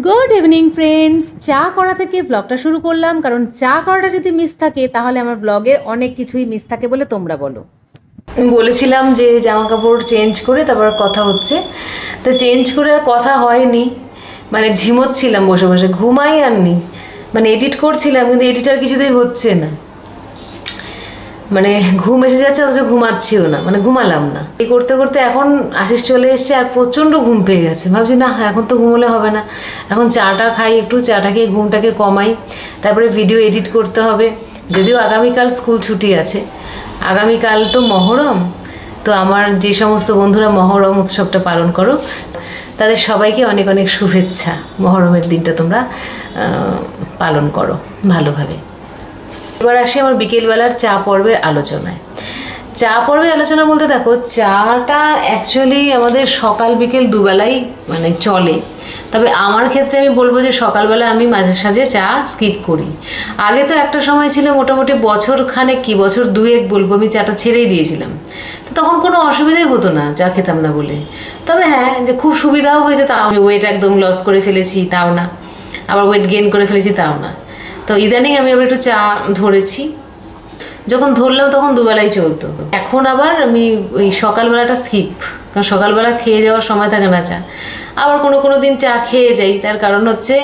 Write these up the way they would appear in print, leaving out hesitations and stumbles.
Good evening friends, চা করা থেকে ব্লগটা শুরু করলাম, কারণ চা করাটা যদি মিস থাকে তাহলে আমার ব্লগের অনেক কিছুই মিস থাকে বলে তোমরা বলো। বলেছিলাম যে জামা কাপড় চেঞ্জ করে তারপর কথা হচ্ছে, তো চেঞ্জ করে আর কথা হয়নি। মানে ঝিমোচ্ছিলাম বসে বসে, ঘুমাই আননি। মানে এডিট করছিলাম কিন্তু এডিট আর কিছুতেই হচ্ছে না, মানে ঘুম এসে যাচ্ছে অথচ ঘুমাচ্ছিও না, মানে ঘুমালাম না। এই করতে করতে এখন আশিস চলে এসছে আর প্রচণ্ড ঘুম পেয়ে গেছে। ভাবছি না এখন তো ঘুমোলে হবে না, এখন চাটা খাই, একটু চাটা খেয়ে ঘুমটাকে কমাই, তারপরে ভিডিও এডিট করতে হবে। যদিও আগামীকাল স্কুল ছুটি আছে, আগামীকাল তো মহরম। তো আমার যে সমস্ত বন্ধুরা মহরম উৎসবটা পালন করো তাদের সবাইকে অনেক অনেক শুভেচ্ছা। মহরমের দিনটা তোমরা পালন করো ভালোভাবে। এবার আসি আমার বিকেলবেলার চা পর্বের আলোচনায়। চা পর্বের আলোচনা বলতে দেখো, চাটা অ্যাকচুয়ালি আমাদের সকাল বিকেল দুবেলাই মানে চলে। তবে আমার ক্ষেত্রে আমি বলবো যে সকালবেলা আমি মাঝে সাঝে চা স্কিপ করি। আগে তো একটা সময় ছিল মোটামুটি বছর খানেক, কি বছর দুয়েক বলবো, আমি চাটা ছেড়েই দিয়েছিলাম। তো তখন কোনো অসুবিধাই হতো না চা খেতাম না বলে। তবে হ্যাঁ, যে খুব সুবিধাও হয়েছে তা, আমি ওয়েট একদম লস করে ফেলেছি তাও না, আবার ওয়েট গেইন করে ফেলেছি তাও না। তো ইদানিং আমি আবার একটু চা ধরেছি, যখন ধরলাম তখন দুবেলাই চলতো। এখন আবার আমি ওই সকালবেলাটা স্কিপ, কারণ সকালবেলা খেয়ে যাওয়ার সময় থাকে না চা। আবার কোনো কোনো দিন চা খেয়ে যাই, তার কারণ হচ্ছে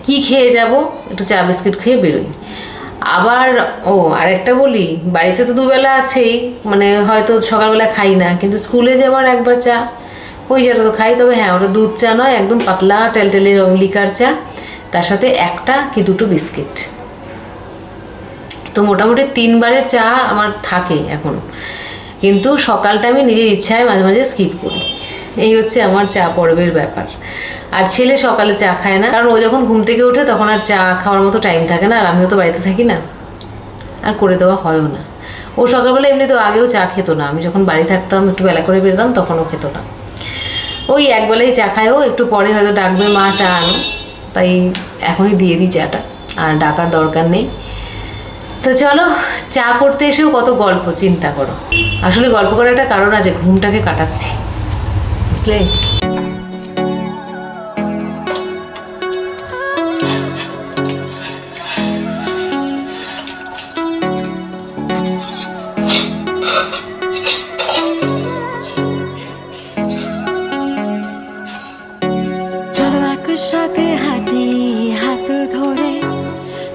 কি খেয়ে যাব, একটু চা বিস্কিট খেয়ে বেরোই। আবার আরেকটা বলি, বাড়িতে তো দুবেলা আছেই, মানে হয়তো সকালবেলা খাই না, কিন্তু স্কুলে যাবার একবার চা, ওই চাটা তো খাই। তবে হ্যাঁ, ওটা দুধ চা নয়, একদম পাতলা টেলটেলে লিকার চা, তার সাথে একটা কি দুটো বিস্কিট। তো মোটামুটি 3 বারের চা আমার থাকে এখন, কিন্তু সকালটা আমি নিজের ইচ্ছায় মাঝে মাঝে স্কিপ করি। এই হচ্ছে আমার চা পর্বের ব্যাপার। আর ছেলে সকালে চা খায় না, কারণ ও যখন ঘুম থেকে ওঠে তখন আর চা খাওয়ার মতো টাইম থাকে না, আর আমিও তো বাড়িতে থাকি না, আর করে দেওয়া হয়ও না। ও সকালবেলা এমনি তো আগেও চা খেতো না, আমি যখন বাড়ি থাকতাম একটু বেলা করে বেরোতাম তখনও খেতো না। ওই একবেলাই চা খায়, ও একটু পরে হয়তো ডাকবে মা চা আনো, তাই এখনই দিয়ে দিই চাটা, আর ডাকার দরকার নেই। তো চলো, চা করতে এসেও কত গল্প, চিন্তা করো। আসলে গল্প করার একটা কারণ আছে, ঘুমটাকে কাটাচ্ছি, বুঝলে। চলো একসাথে হাঁটি হাত ধরে,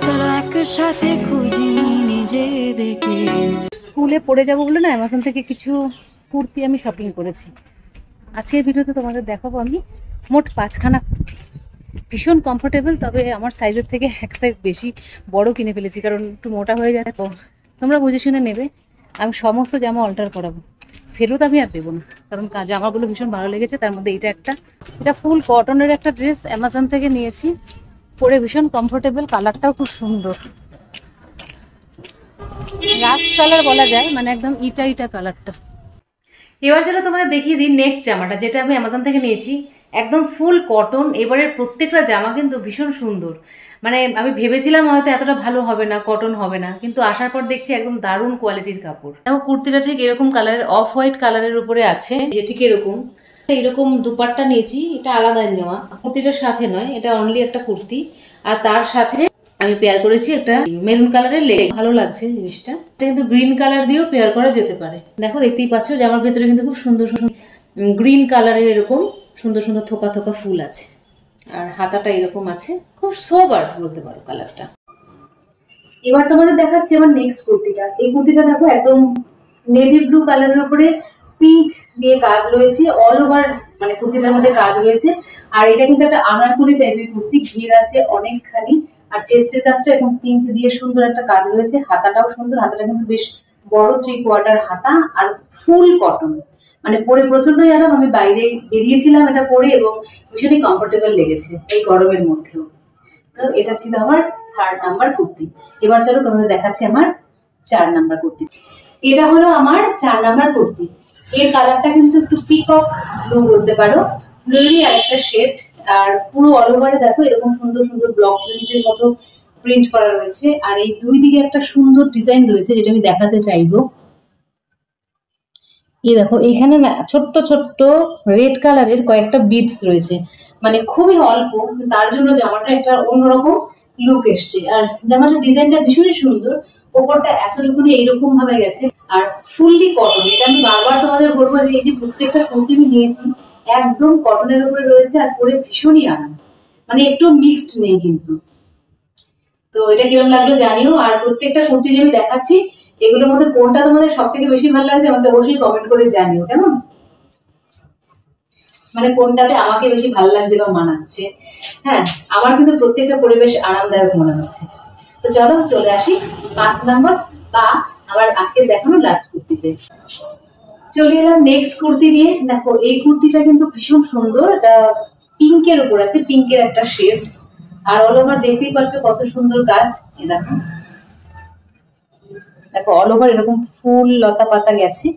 চলো একসাথে খুঁজি নিজেদেরকে। স্কুলে পড়ে যাবো বলে না, অ্যামাজন থেকে কিছু কুর্তি আমি শপিং করেছি। আজকের ভিডিওতে তোমাদের দেখাবো আমি মোট 5খানা কুর্তি, ভীষণ কমফোর্টেবল। তবে আমার সাইজের থেকে এক সাইজ বেশি বড় কিনে ফেলেছি, কারণ একটু মোটা হয়ে যাচ্ছে। তো তোমরা বুঝে শুনে নেবে, আমি সমস্ত জামা অল্টার করাবো, ফেরত আমি আর দেবো না, কারণ জামাগুলো ভীষণ ভালো লেগেছে। তার মধ্যে এটা ফুল কটনের একটা ড্রেস, অ্যামাজন থেকে নিয়েছি, পরে ভীষণ কমফোর্টেবল, কালারটাও খুব সুন্দর, রাস্ট কালার বলা যায়, মানে একদম ইটা ইটা কালারটা। এবার যেটা তোমাদের দেখিয়ে দিই নেক্সট জামাটা, যেটা আমি অ্যামাজন থেকে নিয়েছি, একদম ফুল কটন। এবারের প্রত্যেকটা জামা কিন্তু ভীষণ সুন্দর। মানে আমি ভেবেছিলাম হয়তো এতটা ভালো হবে না, কটন হবে না, কিন্তু আসার পর দেখছি একদম দারুণ কোয়ালিটির কাপড়। দেখো কুর্তিটা ঠিক এরকম কালারের, অফ হোয়াইট কালারের উপরে আছে, যে ঠিক এরকম দুপাট্টা নিয়েছি, এটা আলাদা নেওয়া, কুর্তিটার সাথে নয়, এটা অনলি একটা কুর্তি। আর তার সাথে আমি পেয়ার করেছি একটা মেরুন কালারের লেগ, ভালো লাগছে জিনিসটা। এটা কিন্তু গ্রিন কালার দিয়েও পেয়ার করা যেতে পারে। দেখো, দেখতেই পাচ্ছ জামার ভেতরে কিন্তু খুব সুন্দর সুন্দর গ্রিন কালারের এরকম সুন্দর সুন্দর থোকা থোকা ফুল আছে, আর হাতাটা এরকম আছে, খুব সোবার বলতে পারো কালারটা। এবার তোমাদের দেখাচ্ছি আমার নেক্সট কুর্তিটা। এই কুর্তিটা দেখো, একদম নেভি ব্লু কালারের উপরে পিঙ্ক দিয়ে কাজ রয়েছে, অল ওভার মানে কুর্তিটার মধ্যে কাজ রয়েছে। আর এটা কিন্তু একটা আনারকলি টাইপের কুর্তি, ঘের আছে অনেকখানি, আর চেস্টের কাজটা এখন পিঙ্ক দিয়ে সুন্দর একটা কাজ রয়েছে। হাতাটাও সুন্দর, হাতাটা কিন্তু বেশ বড় 3/4 হাতা, আর ফুল কটন, মানে পরে প্রচন্ডই আরাম। আমি বাইরে বেরিয়েছিলাম এটা পরে, এবং ভীষণই কমফোর্টেবল লেগেছে এই গরমের মধ্যেও। তো এটা ছিল আমার 3rd নাম্বার কুর্তি। এবার চলো তোমাদের দেখাচ্ছি আমার 4 নাম্বার কুর্তি। এটা হলো আমার 4 নাম্বার কুর্তি। এর কালারটা কিন্তু একটু পিকক ব্লু বলতে পারো, ব্লুরই আরেকটা শেড। আর পুরো অল ওভারে দেখো এরকম সুন্দর সুন্দর ব্লক প্রিন্টের মতো প্রিন্ট করা রয়েছে, আর এই দুই দিকে একটা সুন্দর ডিজাইন রয়েছে, যেটা আমি দেখাতে চাইবো। এই দেখো, এইখানে না ছোট্ট ছোট্ট রেড কালারের কয়েকটা বিটস রয়েছে, মানে খুবই অল্প, তার জন্য জামাটা একটা অন্যরকম লুক এসছে। আর জামাটার ডিজাইনটা ভীষণই সুন্দর, ওপরটা এতটুকুনি এইরকম ভাবে গেছে, আর ফুললি কটন। এটা আমি বারবার তোমাদের বলবো যে এই যে প্রত্যেকটা কুর্তি আমি নিয়েছি একদম কটনের উপরে রয়েছে, আর পরে ভীষণই আরাম, মানে একটু মিক্সড নেই কিন্তু। তো এটা কিরকম লাগলো জানিও। আর প্রত্যেকটা কুর্তি যে আমি দেখাচ্ছি এগুলোর মধ্যে কোনটা তোমাদের সব থেকে বেশি ভালো লাগছে আমাকে অবশ্যই কমেন্ট করে জানিও, কেমন? মানে কোনটাতে আমাকে বেশি ভালো লাগছে বা মানাচ্ছে। হ্যাঁ, আমার কিন্তু প্রত্যেকটা পরিবেশ আরামদায়ক মনে হচ্ছে। তো চলো চলে আসি 5 নাম্বার বা আবার আজকে দেখানো লাস্ট কুর্তিতে। চলে এলাম নেক্সট কুর্তি নিয়ে। দেখো এই কুর্তিটা কিন্তু ভীষণ সুন্দর, এটা পিঙ্কের উপর আছে, পিঙ্কের একটা শেড, আর অল ওভার দেখতেই পাচ্ছ কত সুন্দর কাজ। এই দেখো দেখো অল ওভার এরকম ফুল লতা পাতা গেছে,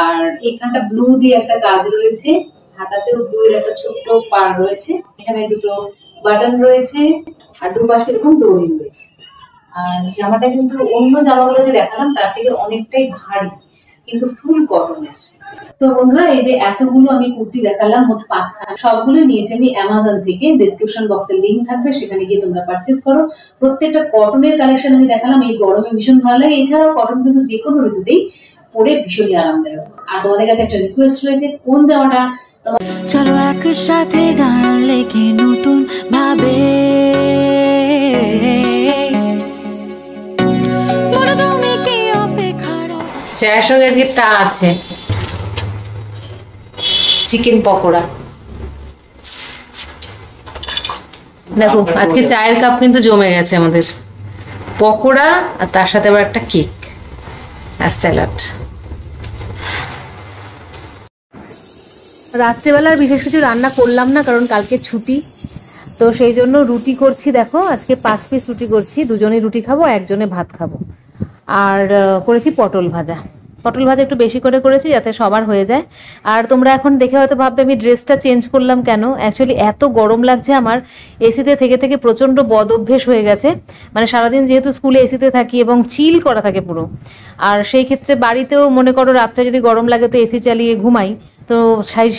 আর এখানটা ব্লু দিয়ে একটা কাজ রয়েছে, হাতাতেও ব্লু এর একটা ছোট্ট পার রয়েছে, এখানে দুটো বাটন রয়েছে, আর দুপাশে এরকম ডোরি রয়েছে। আর জামাটা কিন্তু অন্য জামাগুলো যে দেখালাম তার থেকে অনেকটাই ভারী, কিন্তু ফুল কটনের। তো বন্ধুরা এই যে এতগুলো আমি কুর্তি দেখালাম, মোট 5খানা, সবগুলো নিয়েছি আমি অ্যামাজন থেকে। ডেসক্রিপশন বক্সে লিংক থাকবে, সেখানে গিয়ে তোমরা পারচেস করো। প্রত্যেকটা কটনের কালেকশন আমি দেখালাম, এই গরমে ভীষণ ভালো লাগে। এছাড়াও কটন কিন্তু যে কোনো ঋতুতেই পরে ভীষণই আরামদায়ক। আর তোমাদের কাছে একটা রিকোয়েস্ট রয়েছে, কোন জামাটা চলো একসাথে গান লেখি নতুন ভাবে, বলো তুমি কি অপেক্ষার। চায়ের সঙ্গে আজকে টা আছে চিকেন পকোড়া। দেখো আজকে চায়ের কাপ কিন্তু জমে গেছে আমাদের, পকোড়া আর তার সাথে আবার একটা কেক আর স্যালাড। রাত্রেবেলার বিশেষ কিছু রান্না করলাম না, কারণ কালকে ছুটি, তো সেই জন্য রুটি করছি। দেখো আজকে 5 পিস রুটি করছি, দুজনে রুটি খাবো, একজনে ভাত খাবো। আর করেছি পটল ভাজা। পটল ভাজা একটু বেশি করে করেছি যাতে সবার হয়ে যায়। আর তোমরা এখন দেখে হয়তো ভাববে আমি ড্রেসটা চেঞ্জ করলাম কেন। অ্যাকচুয়ালি এত গরম লাগছে আমার, এসিতে থেকে থেকে প্রচণ্ড বদ অভ্যেস হয়ে গেছে। মানে সারাদিন যেহেতু স্কুলে এসিতে থাকি এবং চিল করা থাকে পুরো, আর সেই ক্ষেত্রে বাড়িতেও মনে করো রাতটা যদি গরম লাগে তো এসি চালিয়ে ঘুমাই। তো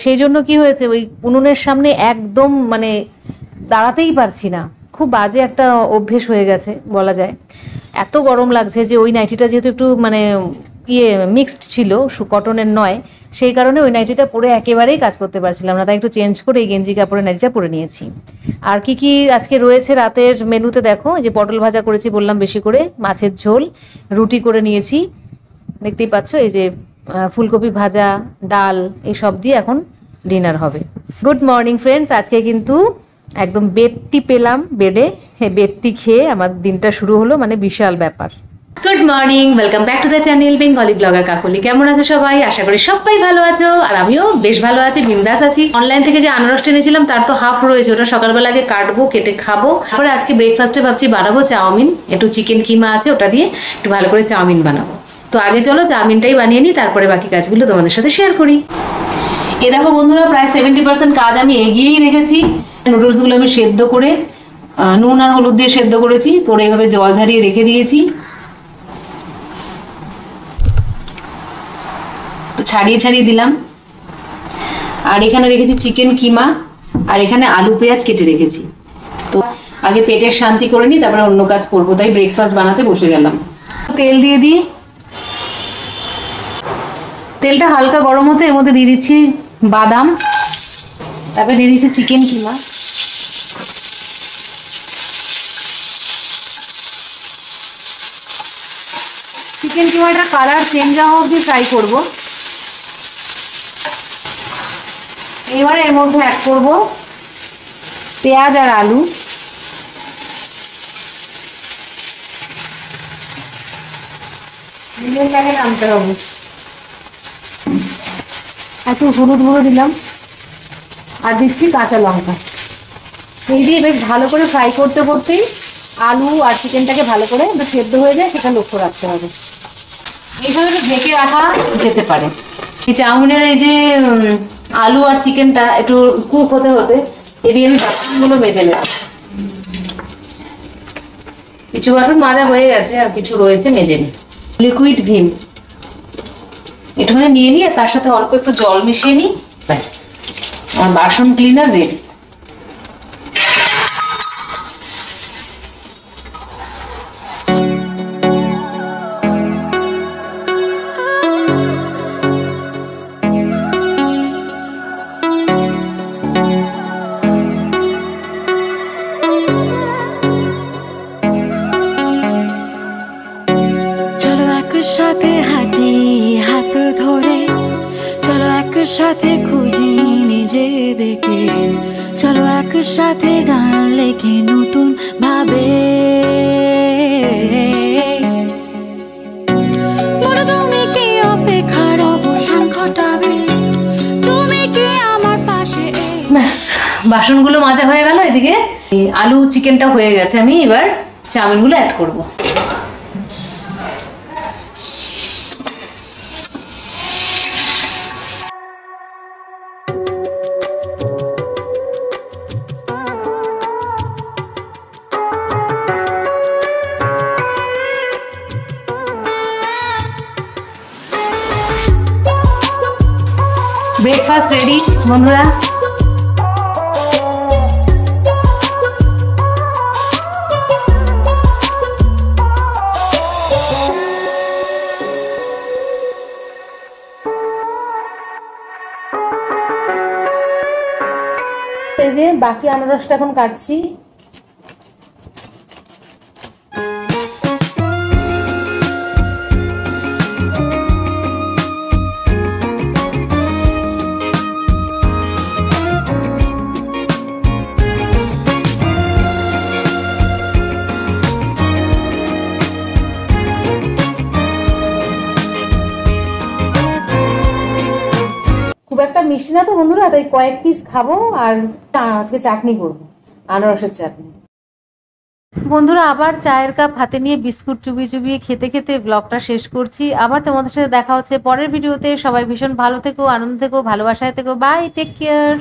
সেই জন্য কি হয়েছে, ওই উনুনের সামনে একদম মানে দাঁড়াতেই পারছি না, খুব বাজে একটা অভ্যেস হয়ে গেছে বলা যায়। এত গরম লাগছে যে ওই নাইটিটা যেহেতু একটু মানে মিক্সড ছিল, কটনের নয়, সেই কারণে ওই নাইটিটা পরে একেবারেই কাজ করতে পারছিলাম না, তাই একটু চেঞ্জ করে এই গেঞ্জি কাপড়ের নাইটিটা পরে নিয়েছি। আর কি কি আজকে রয়েছে রাতের মেনুতে দেখো, যে পটল ভাজা করেছি বললাম বেশি করে, মাছের ঝোল, রুটি করে নিয়েছি দেখতেই পাচ্ছ, এই যে ফুলকপি ভাজা, ডাল, এইসব দিয়ে এখন ডিনার হবে। গুড মর্নিং ফ্রেন্ডস, আজকে কিন্তু একদম বেডটি পেলাম বেডে, বেডটি খেয়ে আমার দিনটা শুরু হলো, মানে বিশাল ব্যাপার। Good morning, welcome back to the channel Bengali blogger Kakoli. কেমন আছো সবাই? আশা করি সবাই ভালো আছো, আর আমিও বেশ ভালো আছি, বিন্দাস আছি। অনলাইন থেকে যে আনারসটা এনেছিলাম তার তো হাফ রয়েছে, ওটা সকালবেলা আগে কাটবো, কেটে খাবো। তারপরে আজকে ব্রেকফাস্টে ভাবছি বানাবো চাউমিন, একটু চিকেন কিমা আছে ওটা দিয়ে একটু ভালো করে চাউমিন বানাবো। তো আগে চলো চাউমিনটাই বানিয়ে নিই, তারপরে বাকি কাজগুলো তোমাদের সাথে শেয়ার করি। এ দেখো বন্ধুরা, প্রায় 70% কাজ আমি এগিয়েই রেখেছি। নুডলসগুলো আমি সেদ্ধ করে নুন আর হলুদ দিয়ে সেদ্ধ করেছি, করে এভাবে জল ঝরিয়ে রেখে দিয়েছি, ছাড়িয়ে ছাড়িয়ে দিলাম। আর এখানে রেখেছি চিকেন কিমা, আর এখানে আলু পেঁয়াজ কেটে রেখেছি। তো আগে পেটের শান্তি করে নিই, তারপরে অন্য কাজ করবো, তাই ব্রেকফাস্ট বানাতে বসে গেলাম। তেল দিয়ে দিই, তেলটা হালকা গরম হতে এর মধ্যে দিয়ে দিচ্ছি বাদাম, তারপরে দিয়ে দিচ্ছি চিকেন কিমা। চিকেন কিমাটা কালার চেঞ্জ হওয়া অবধি ফ্রাই করবো। এবার এর মধ্যে অ্যাড করব পেঁয়াজ আর আলু, মিডিয়ামটাকে নামতে হবে। একটু হলুদ গুঁড়ো দিলাম, আর দিচ্ছি কাঁচা লঙ্কা। এই দিয়ে বেশ ভালো করে ফ্রাই করতে করতেই আলু আর চিকেনটাকে ভালো করে সেদ্ধ হয়ে যায় সেটা লক্ষ্য রাখতে হবে। এইভাবে ঢেকে রাখা যেতে পারে। এই চাউমিনের এই যে আলু আর চিকেনটা একটু কুক হতে হতে এদিকে আমি বাসনগুলো মেজে নেব। কিছু বাসন মাজা হয়ে গেছে, আর কিছু রয়েছে মেজে নিই। লিকুইড ভিম একটুখানি নিয়ে নিয়ে তার সাথে অল্প একটু জল মিশিয়ে নিই, ব্যাস আমার বাসন ক্লিনার রেডি। একসাথে গান লেখি নতুন ভাবে। বলো তুমি কি অপেক্ষার অবসান ঘটাবে, তুমি কি আমার পাশে ব্যাস বাসনগুলো মাজা হয়ে গেল। এদিকে এই আলু চিকেনটা হয়ে গেছে, আমি এবার চাউমিনগুলো অ্যাড করব। ব্রেকফাস্ট রেডি বন্ধুরা। এই যে বাকি আনারসটা এখন কাটছি। খুব একটা মিষ্টি না তো বন্ধুরা, তাই কয়েক পিস খাবো। আর আজকে চাটনি করবো, আনারসের চাটনি। বন্ধুরা আবার চায়ের কাপ হাতে নিয়ে বিস্কুট চুবিয়ে চুবিয়ে খেতে খেতে ব্লগটা শেষ করছি। আবার তোমাদের সাথে দেখা হচ্ছে পরের ভিডিওতে। সবাই ভীষণ ভালো থেকো, আনন্দ থেকো, ভালোবাসায় থেকো। Bye, take care.